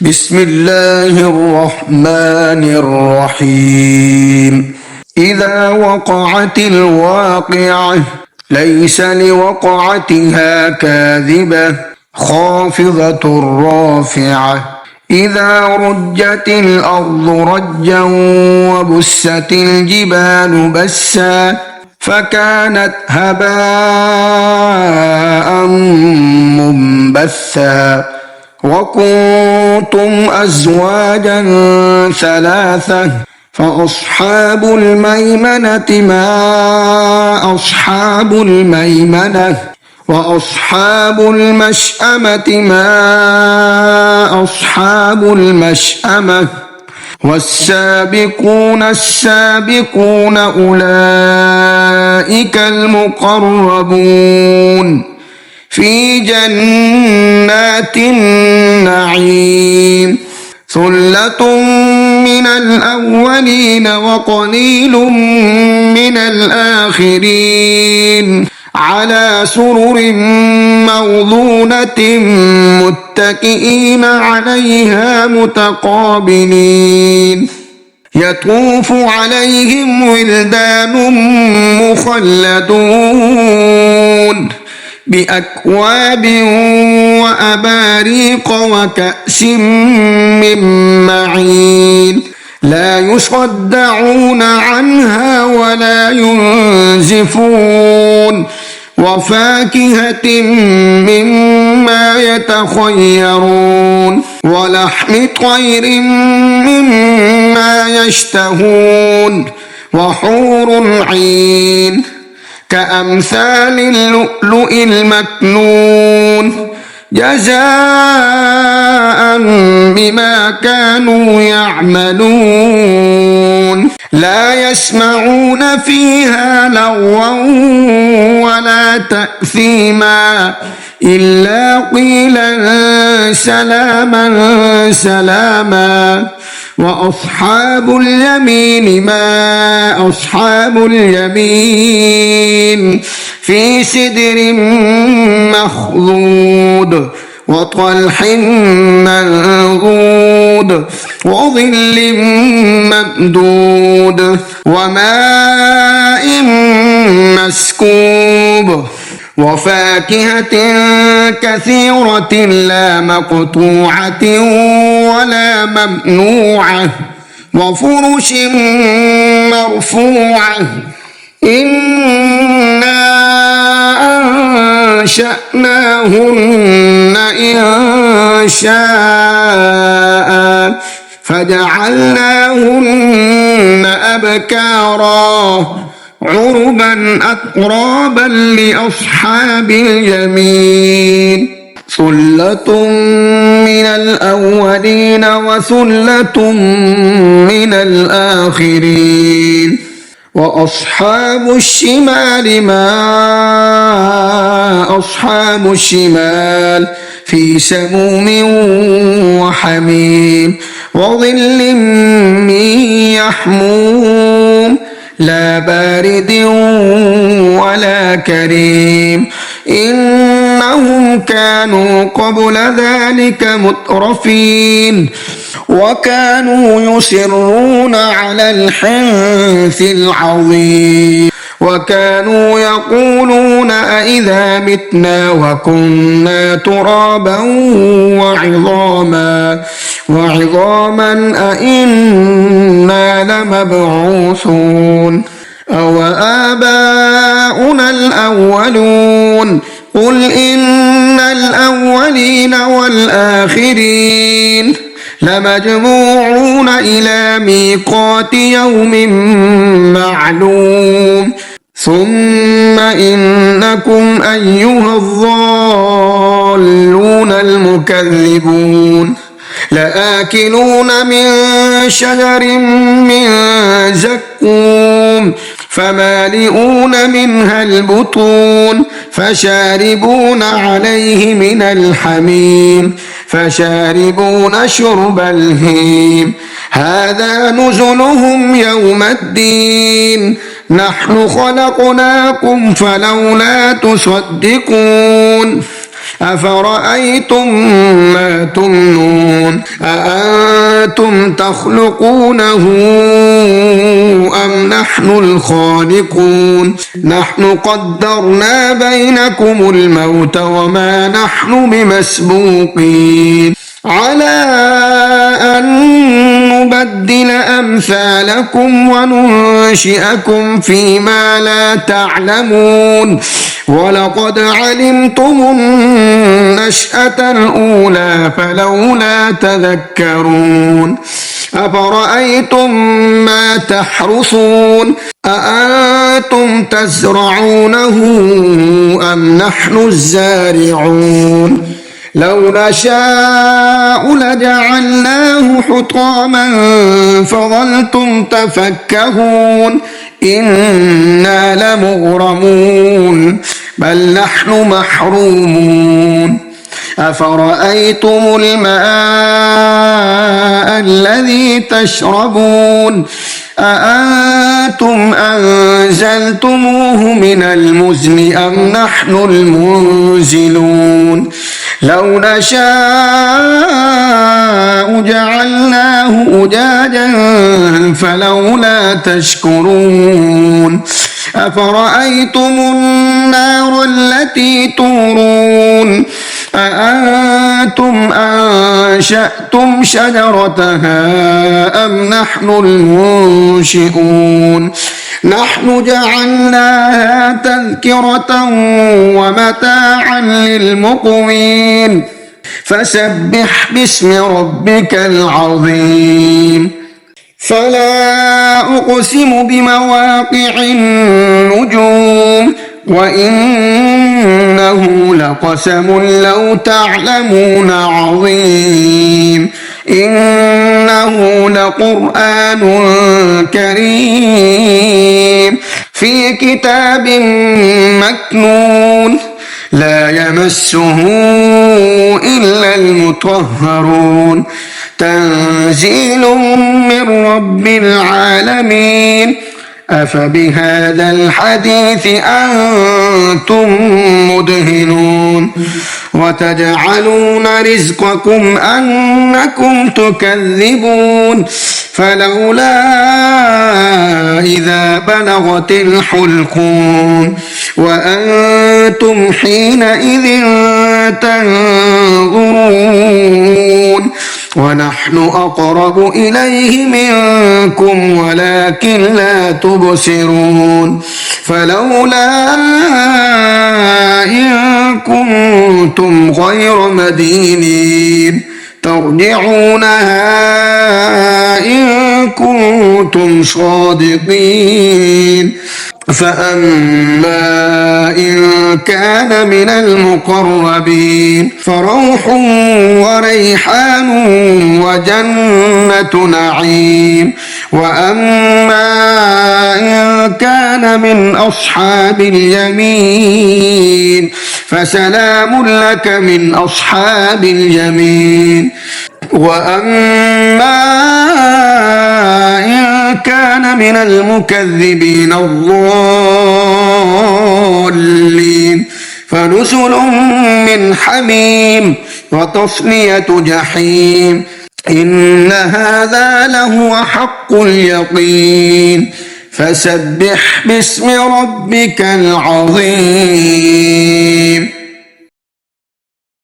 بسم الله الرحمن الرحيم إذا وقعت الواقعة ليس لوقعتها كاذبة خافضة رافعة إذا رجت الأرض رجا وبست الجبال بسا فكانت هباء منبثا وكنتم أزواجا ثلاثة فأصحاب الميمنة ما أصحاب الميمنة وأصحاب المشأمة ما أصحاب المشأمة والسابقون السابقون أولئك المقربون في جنات النعيم ثلة من الأولين وقليل من الآخرين على سرر موضونة متكئين عليها متقابلين يطوف عليهم ولدان مخلدون بأكواب وأباريق وكأس من معين لا يصدعون عنها ولا ينزفون وفاكهة مما يتخيرون ولحم طير مما يشتهون وحور عين كأمثال اللؤلؤ المكنون جزاء بما كانوا يعملون لا يسمعون فيها لغوا ولا تأثيما إلا قيلا سلاما سلاما وأصحاب اليمين ما أصحاب اليمين في سدر مخضود وطلح منضود وظل ممدود وماء مسكوب وفاكهة كثيرة لا مقطوعة ولا ممنوعة وفرش مرفوعة إنا أنشأناهن إنشاء فجعلناهن أبكارا عربا أترابا لأصحاب اليمين ثلة من الأولين وثلة من الآخرين وأصحاب الشمال ما أصحاب الشمال في سموم وحميم وظل من يحموم لا بارد ولا كريم إنهم كانوا قبل ذلك مترفين وكانوا يصرون على الحنث العظيم وكانوا يقولون أإذا متنا وكنا ترابا وعظاما أإنا لمبعوثون أو آباؤنا الأولون قل إن الأولين والآخرين لمجموعون إلى ميقات يوم معلوم ثم إنكم أيها الضالون المكذبون لآكلون من شجر من زقوم فمالئون منها البطون فشاربون عليه من الحميم فشاربون شرب الهيم هذا نزلهم يوم الدين نحن خلقناكم فلولا تصدقون أفرأيتم ما تمنون أأنتم تخلقونه أم نحن الخالقون نحن قدرنا بينكم الموت وما نحن بمسبوقين على أن نبدل أمثالكم وننشئكم فيما لا تعلمون ولقد علمتم النشأة الأولى فلولا تذكرون أفرأيتم ما تحرثون أأنتم تزرعونه أم نحن الزارعون لو نشاء لجعلناه حطاما فظلتم تفكهون إنا لمغرمون بل نحن محرومون أفرأيتم الماء الذي تشربون أأنتم أنزلتموه من المزن أم نحن المنزلون لو نشاء جعلناه أجاجا فلولا تشكرون أفرأيتم النار التي تورون أأنتم أنشأتم شجرتها أم نحن المنشئون نحن جعلناها تذكرة ومتاعا للمقوين فسبح باسم ربك العظيم فلا أقسم بمواقع النجوم وإنه لقسم لو تعلمون عظيم إنه لقرآن كريم في كتاب مكنون لا يمسه إلا المطهرون تنزيل من رب العالمين أفبهذا الحديث أنتم مدهنون وتجعلون رزقكم أنكم تكذبون فلولا إذا بلغت الحلقوم وأنتم حينئذ تنظرون ونحن أقرب إليه منكم ولكن لا تبصرون فلولا إن كنتم غير مدينين ترجعونها إن كنتم صادقين فأما إن كان من المقربين فروح وريحان وجنة نعيم وأما إن كان من أصحاب اليمين فسلام لك من أصحاب اليمين وأما إن كان من المكذبين الضالين فنزل من حميم وتصلية جحيم إن هذا لهو حق اليقين فسبح باسم ربك العظيم.